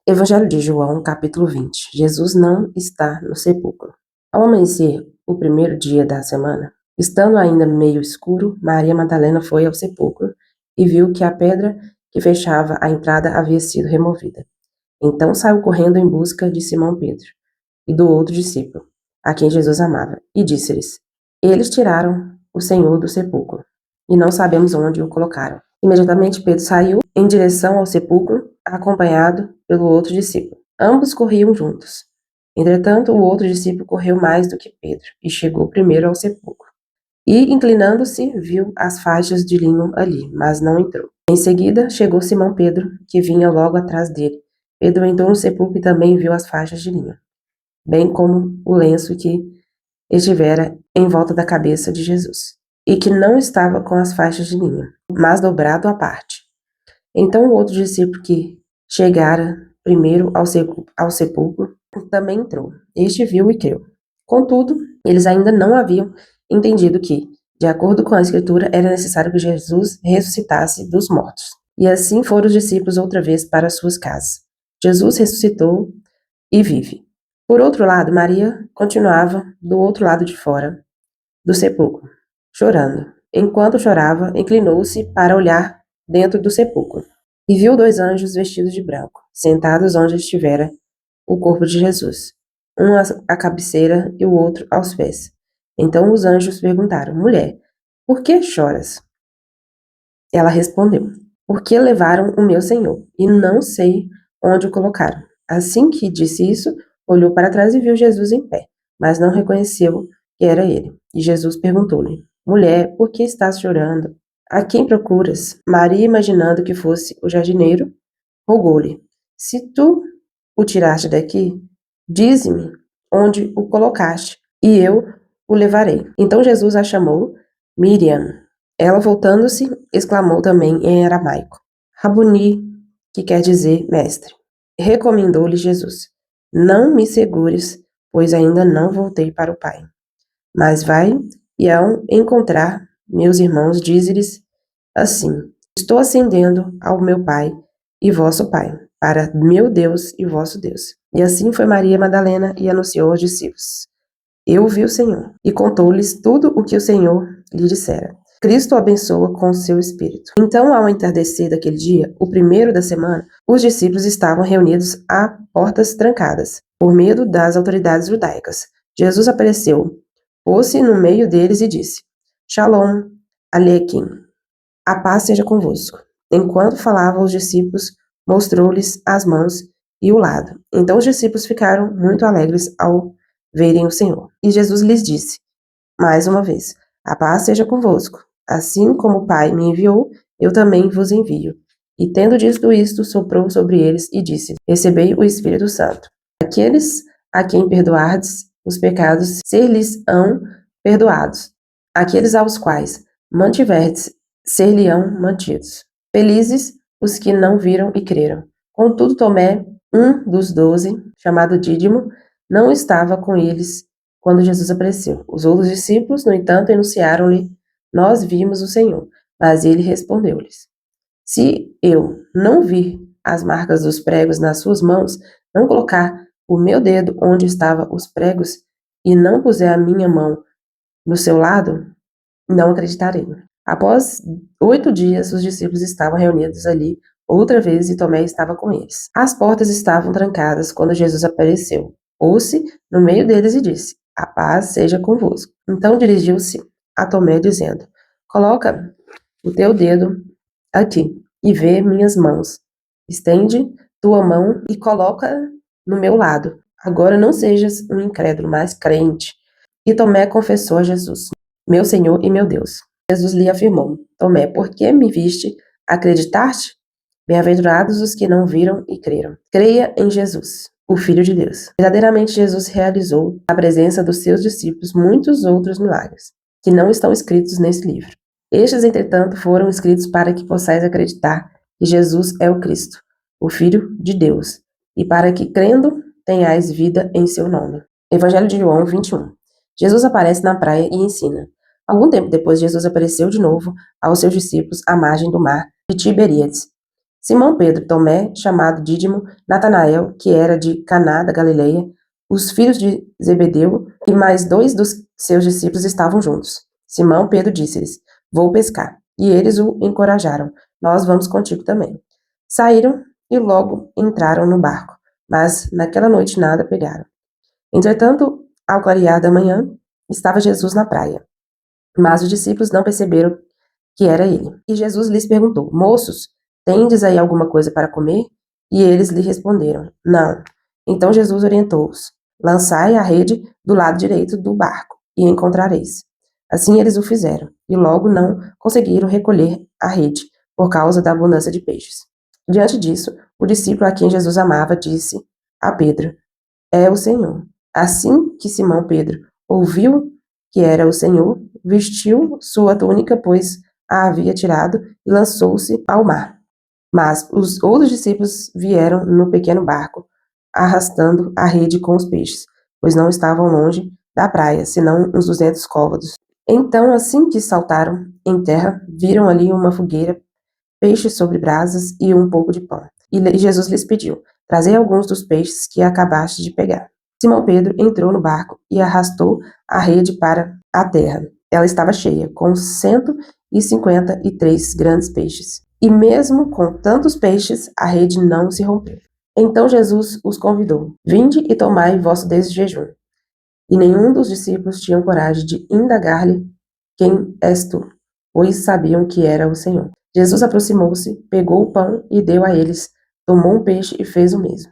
Evangelho de João, capítulo 20. Jesus não está no sepulcro. Ao amanhecer, o primeiro dia da semana, estando ainda meio escuro, Maria Madalena foi ao sepulcro e viu que a pedra que fechava a entrada havia sido removida. Então saiu correndo em busca de Simão Pedro e do outro discípulo, a quem Jesus amava, e disse-lhes: Eles tiraram o Senhor do sepulcro, e não sabemos onde o colocaram. Imediatamente Pedro saiu em direção ao sepulcro, acompanhado pelo outro discípulo. Ambos corriam juntos. Entretanto, o outro discípulo correu mais do que Pedro, e chegou primeiro ao sepulcro. E, inclinando-se, viu as faixas de linho ali, mas não entrou. Em seguida, chegou Simão Pedro, que vinha logo atrás dele. Pedro entrou no sepulcro e também viu as faixas de linho, bem como o lenço que estivera em volta da cabeça de Jesus, e que não estava com as faixas de linho, mas dobrado à parte. Então o outro discípulo que chegara primeiro ao sepulcro também entrou. Este viu e creu. Contudo, eles ainda não haviam entendido que, de acordo com a Escritura, era necessário que Jesus ressuscitasse dos mortos. E assim foram os discípulos outra vez para suas casas. Jesus ressuscitou e vive. Por outro lado, Maria continuava do outro lado de fora do sepulcro, chorando. Enquanto chorava, inclinou-se para olhar dentro do sepulcro e viu dois anjos vestidos de branco, sentados onde estivera o corpo de Jesus, um à cabeceira e o outro aos pés. Então os anjos perguntaram: Mulher, por que choras? Ela respondeu: Porque levaram o meu Senhor, e não sei onde o colocaram. Assim que disse isso, olhou para trás e viu Jesus em pé, mas não reconheceu que era ele. E Jesus perguntou-lhe: Mulher, por que estás chorando? A quem procuras? Maria, imaginando que fosse o jardineiro, rogou-lhe: Se tu o tiraste daqui, dize-me onde o colocaste, e eu o levarei. Então Jesus a chamou Miriam. Ela, voltando-se, exclamou também em aramaico: Rabuni, que quer dizer mestre. Recomendou-lhe Jesus: Não me segures, pois ainda não voltei para o Pai. Mas vai e ao encontrar meus irmãos, dize-lhes assim: Estou ascendendo ao meu Pai e vosso Pai, para meu Deus e vosso Deus. E assim foi Maria Madalena e anunciou aos discípulos: Eu vi o Senhor, e contou-lhes tudo o que o Senhor lhe dissera. Cristo o abençoa com o seu Espírito. Então, ao entardecer daquele dia, o primeiro da semana, os discípulos estavam reunidos a portas trancadas, por medo das autoridades judaicas. Jesus apareceu, pôs-se no meio deles e disse: Shalom Aleichem, a paz seja convosco. Enquanto falava aos discípulos, mostrou-lhes as mãos e o lado. Então os discípulos ficaram muito alegres ao verem o Senhor. E Jesus lhes disse, mais uma vez: A paz seja convosco. Assim como o Pai me enviou, eu também vos envio. E tendo dito isto, soprou sobre eles e disse: Recebei o Espírito Santo. Aqueles a quem perdoardes os pecados, ser-lhes-ão perdoados. Aqueles aos quais mantiverdes, ser-lhe-ão mantidos. Felizes os que não viram e creram. Contudo, Tomé, um dos 12, chamado Dídimo, não estava com eles quando Jesus apareceu. Os outros discípulos, no entanto, enunciaram-lhe: Nós vimos o Senhor. Mas ele respondeu-lhes: Se eu não vir as marcas dos pregos nas suas mãos, não colocar o meu dedo onde estavam os pregos e não puser a minha mão no seu lado, não acreditarei. Após 8 dias, os discípulos estavam reunidos ali outra vez e Tomé estava com eles. As portas estavam trancadas quando Jesus apareceu. Pôs-se no meio deles e disse: A paz seja convosco. Então dirigiu-se a Tomé, dizendo: Coloca o teu dedo aqui e vê minhas mãos. Estende tua mão e coloca no meu lado. Agora não sejas um incrédulo, mas crente. E Tomé confessou a Jesus: Meu Senhor e meu Deus. Jesus lhe afirmou: Tomé, por que me viste? Acreditaste? Bem-aventurados os que não viram e creram. Creia em Jesus, o Filho de Deus. Verdadeiramente, Jesus realizou, na presença dos seus discípulos, muitos outros milagres, que não estão escritos nesse livro. Estes, entretanto, foram escritos para que possais acreditar que Jesus é o Cristo, o Filho de Deus, e para que, crendo, tenhais vida em seu nome. Evangelho de João 21. Jesus aparece na praia e ensina. Algum tempo depois, Jesus apareceu de novo aos seus discípulos à margem do mar de Tiberíades. Simão Pedro, Tomé, chamado Dídimo, Natanael, que era de Caná da Galileia, os filhos de Zebedeu e mais 2 dos seus discípulos estavam juntos. Simão Pedro disse-lhes: Vou pescar. E eles o encorajaram: Nós vamos contigo também. Saíram e logo entraram no barco, mas naquela noite nada pegaram. Entretanto, ao clarear da manhã, estava Jesus na praia. Mas os discípulos não perceberam que era ele. E Jesus lhes perguntou: Moços, tendes aí alguma coisa para comer? E eles lhe responderam: Não. Então Jesus orientou-os: Lançai a rede do lado direito do barco, e encontrareis. Assim eles o fizeram, e logo não conseguiram recolher a rede, por causa da abundância de peixes. Diante disso, o discípulo a quem Jesus amava disse a Pedro: É o Senhor. Assim que Simão Pedro ouviu que era o Senhor, vestiu sua túnica, pois a havia tirado, e lançou-se ao mar. Mas os outros discípulos vieram no pequeno barco, arrastando a rede com os peixes, pois não estavam longe da praia, senão uns 200 côvados. Então, assim que saltaram em terra, viram ali uma fogueira, peixes sobre brasas e um pouco de pão. E Jesus lhes pediu: Trazei alguns dos peixes que acabaste de pegar. Simão Pedro entrou no barco e arrastou a rede para a terra. Ela estava cheia, com 153 grandes peixes. E mesmo com tantos peixes, a rede não se rompeu. Então Jesus os convidou: Vinde e tomai vosso desjejum. E nenhum dos discípulos tinha coragem de indagar-lhe: Quem és tu? Pois sabiam que era o Senhor. Jesus aproximou-se, pegou o pão e deu a eles, tomou um peixe e fez o mesmo.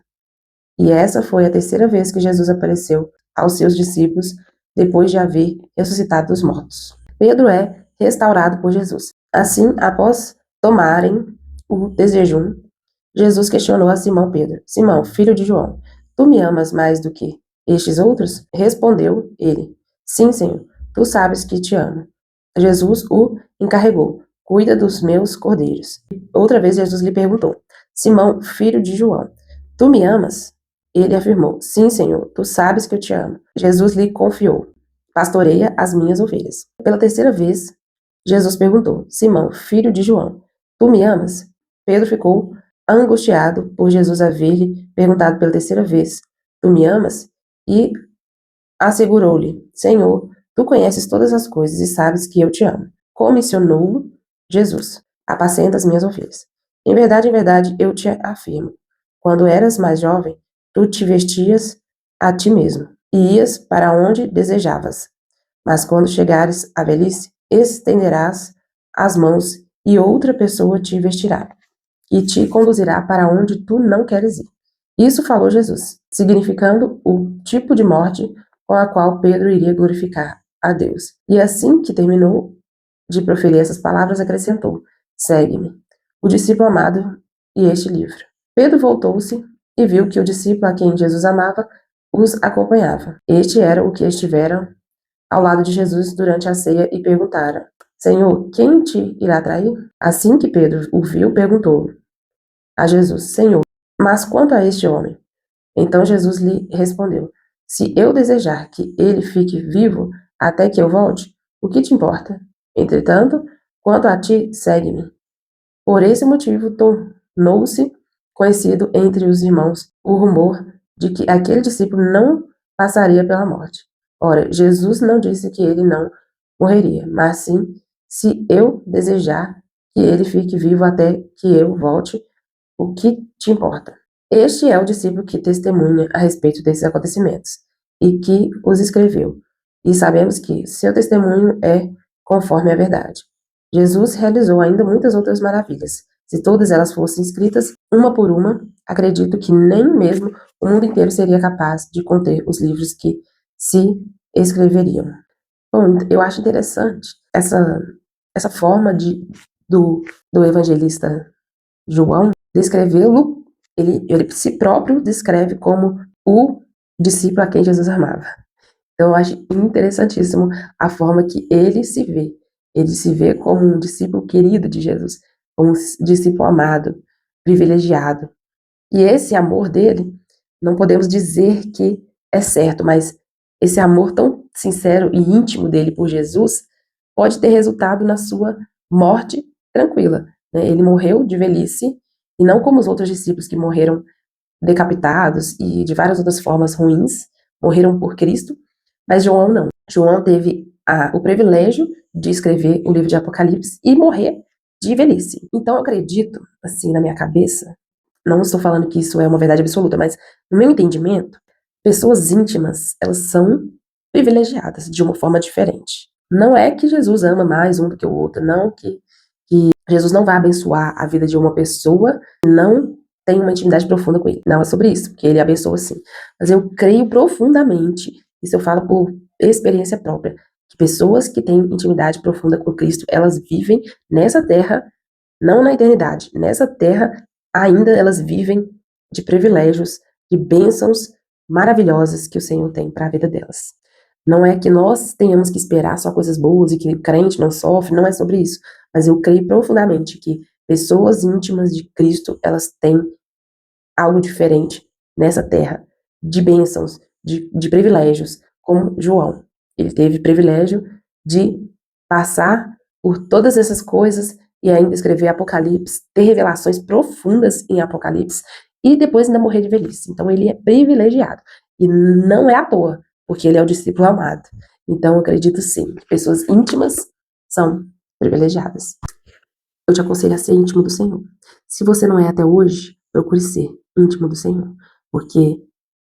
E essa foi a terceira vez que Jesus apareceu aos seus discípulos depois de haver ressuscitado dos mortos. Pedro é restaurado por Jesus. Assim, após tomarem o desjejum, Jesus questionou a Simão Pedro: Simão, filho de João, tu me amas mais do que estes outros? Respondeu ele: Sim, Senhor, tu sabes que te amo. Jesus o encarregou: Cuida dos meus cordeiros. Outra vez Jesus lhe perguntou: Simão, filho de João, tu me amas? Ele afirmou: Sim, Senhor, tu sabes que eu te amo. Jesus lhe confiou: Pastoreia as minhas ovelhas. Pela terceira vez, Jesus perguntou: Simão, filho de João, tu me amas? Pedro ficou angustiado por Jesus haver-lhe perguntado pela terceira vez: Tu me amas? E assegurou-lhe: Senhor, tu conheces todas as coisas e sabes que eu te amo. Comissionou-o Jesus: Apacenta as minhas ovelhas. Em verdade, eu te afirmo: quando eras mais jovem, tu te vestias a ti mesmo e ias para onde desejavas. Mas quando chegares à velhice, estenderás as mãos e outra pessoa te vestirá e te conduzirá para onde tu não queres ir. Isso falou Jesus, significando o tipo de morte com a qual Pedro iria glorificar a Deus. E assim que terminou de proferir essas palavras, acrescentou: Segue-me, o discípulo amado e este livro. Pedro voltou-se e viu que o discípulo a quem Jesus amava os acompanhava. Este era o que estiveram ao lado de Jesus durante a ceia e perguntaram: Senhor, quem te irá trair? Assim que Pedro o viu, perguntou a Jesus: Senhor, mas quanto a este homem? Então Jesus lhe respondeu: Se eu desejar que ele fique vivo até que eu volte, o que te importa? Entretanto, quanto a ti, segue-me. Por esse motivo, tornou-se conhecido entre os irmãos o rumor de que aquele discípulo não passaria pela morte. Ora, Jesus não disse que ele não morreria, mas sim, se eu desejar que ele fique vivo até que eu volte, o que te importa? Este é o discípulo que testemunha a respeito desses acontecimentos e que os escreveu, e sabemos que seu testemunho é conforme a verdade. Jesus realizou ainda muitas outras maravilhas. Se todas elas fossem escritas uma por uma, acredito que nem mesmo o mundo inteiro seria capaz de conter os livros que se escreveriam. Bom, eu acho interessante essa forma do evangelista João descrevê-lo, ele si próprio descreve como o discípulo a quem Jesus amava. Então, eu acho interessantíssimo a forma que ele se vê. Ele se vê como um discípulo querido de Jesus, como um discípulo amado, privilegiado. E esse amor dele, não podemos dizer que é certo, mas esse amor tão sincero e íntimo dele por Jesus pode ter resultado na sua morte tranquila, né? Ele morreu de velhice e não como os outros discípulos que morreram decapitados e de várias outras formas ruins, morreram por Cristo, mas João não. João teve o privilégio de escrever o livro de Apocalipse e morrer de velhice. Então eu acredito, assim, na minha cabeça, não estou falando que isso é uma verdade absoluta, mas no meu entendimento, pessoas íntimas, elas são privilegiadas de uma forma diferente. Não é que Jesus ama mais um do que o outro, não que Jesus não vai abençoar a vida de uma pessoa, não tem uma intimidade profunda com ele. Não é sobre isso, porque ele abençoa sim. Mas eu creio profundamente, isso eu falo por experiência própria, que pessoas que têm intimidade profunda com Cristo, elas vivem nessa terra, não na eternidade, nessa terra ainda elas vivem de privilégios, de bênçãos maravilhosas que o Senhor tem para a vida delas. Não é que nós tenhamos que esperar só coisas boas e que o crente não sofre, não é sobre isso. Mas eu creio profundamente que pessoas íntimas de Cristo, elas têm algo diferente nessa terra, de bênçãos, de privilégios, como João. Ele teve privilégio de passar por todas essas coisas e ainda escrever Apocalipse, ter revelações profundas em Apocalipse e depois ainda morrer de velhice. Então ele é privilegiado. E não é à toa, porque ele é o discípulo amado. Então eu acredito sim, que pessoas íntimas são privilegiadas. Eu te aconselho a ser íntimo do Senhor. Se você não é até hoje, procure ser íntimo do Senhor, porque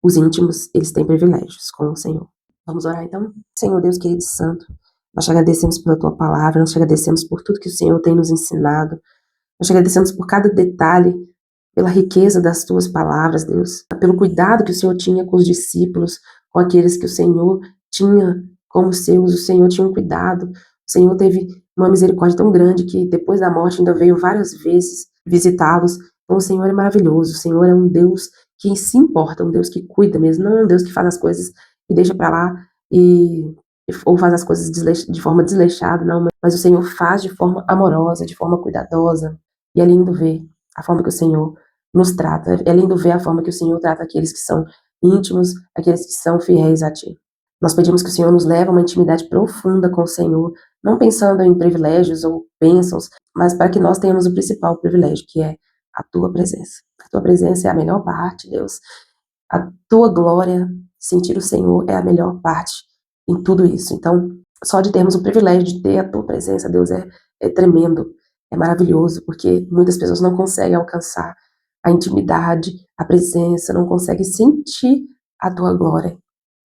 os íntimos, eles têm privilégios com o Senhor. Vamos orar então? Senhor Deus querido e santo, nós te agradecemos pela tua palavra, nós te agradecemos por tudo que o Senhor tem nos ensinado, nós te agradecemos por cada detalhe, pela riqueza das tuas palavras, Deus, pelo cuidado que o Senhor tinha com os discípulos, com aqueles que o Senhor tinha como seus, o Senhor tinha um cuidado, o Senhor teve uma misericórdia tão grande que depois da morte ainda veio várias vezes visitá-los. Então o Senhor é maravilhoso, o Senhor é um Deus que se importa, um Deus que cuida mesmo, não é um Deus que faz as coisas e deixa para lá e ou faz as coisas de forma desleixada, não, mas o Senhor faz de forma amorosa, de forma cuidadosa, e é lindo ver a forma que o Senhor nos trata. É lindo ver a forma que o Senhor trata aqueles que são íntimos, aqueles que são fiéis a Ti. Nós pedimos que o Senhor nos leve a uma intimidade profunda com o Senhor, não pensando em privilégios ou bênçãos, mas para que nós tenhamos o principal privilégio, que é a Tua presença. A Tua presença é a melhor parte, Deus. A Tua glória, sentir o Senhor é a melhor parte em tudo isso. Então, só de termos o privilégio de ter a Tua presença, Deus, é tremendo, é maravilhoso, porque muitas pessoas não conseguem alcançar a intimidade, a presença, não conseguem sentir a Tua glória.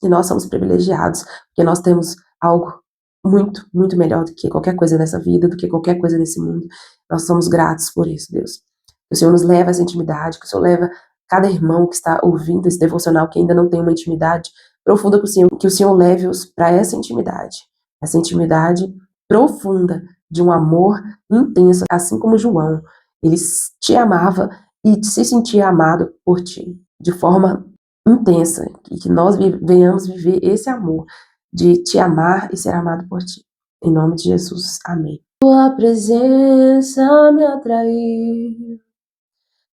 E nós somos privilegiados, porque nós temos algo muito, muito melhor do que qualquer coisa nessa vida, do que qualquer coisa nesse mundo. Nós somos gratos por isso, Deus. Que o Senhor nos leva a essa intimidade, que o Senhor leva cada irmão que está ouvindo esse devocional, que ainda não tem uma intimidade profunda com o Senhor, que o Senhor leve-os para essa intimidade profunda de um amor intenso, assim como João. Ele te amava e se sentia amado por ti, de forma intensa, e que nós venhamos viver esse amor de te amar e ser amado por ti. Em nome de Jesus, amém. Tua presença me atraiu,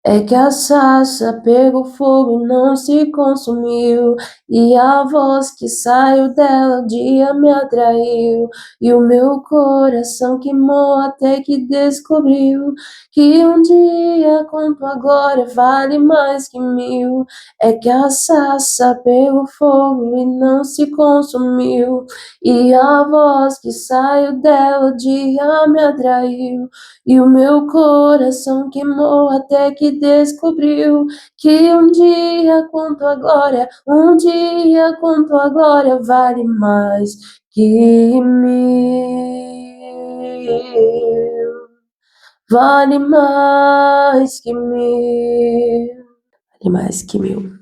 é que a sarça pegou fogo e não se consumiu, e a voz que saiu dela um dia me atraiu, e o meu coração queimou até que descobriu que um dia com tua glória vale mais que mil. É que a sarça pegou fogo e não se consumiu, e a voz que saiu dela um dia me atraiu, e o meu coração queimou até que descobriu que um dia com tua glória, um dia com tua glória vale mais que mil. Vale mais que mil. Vale mais que mil.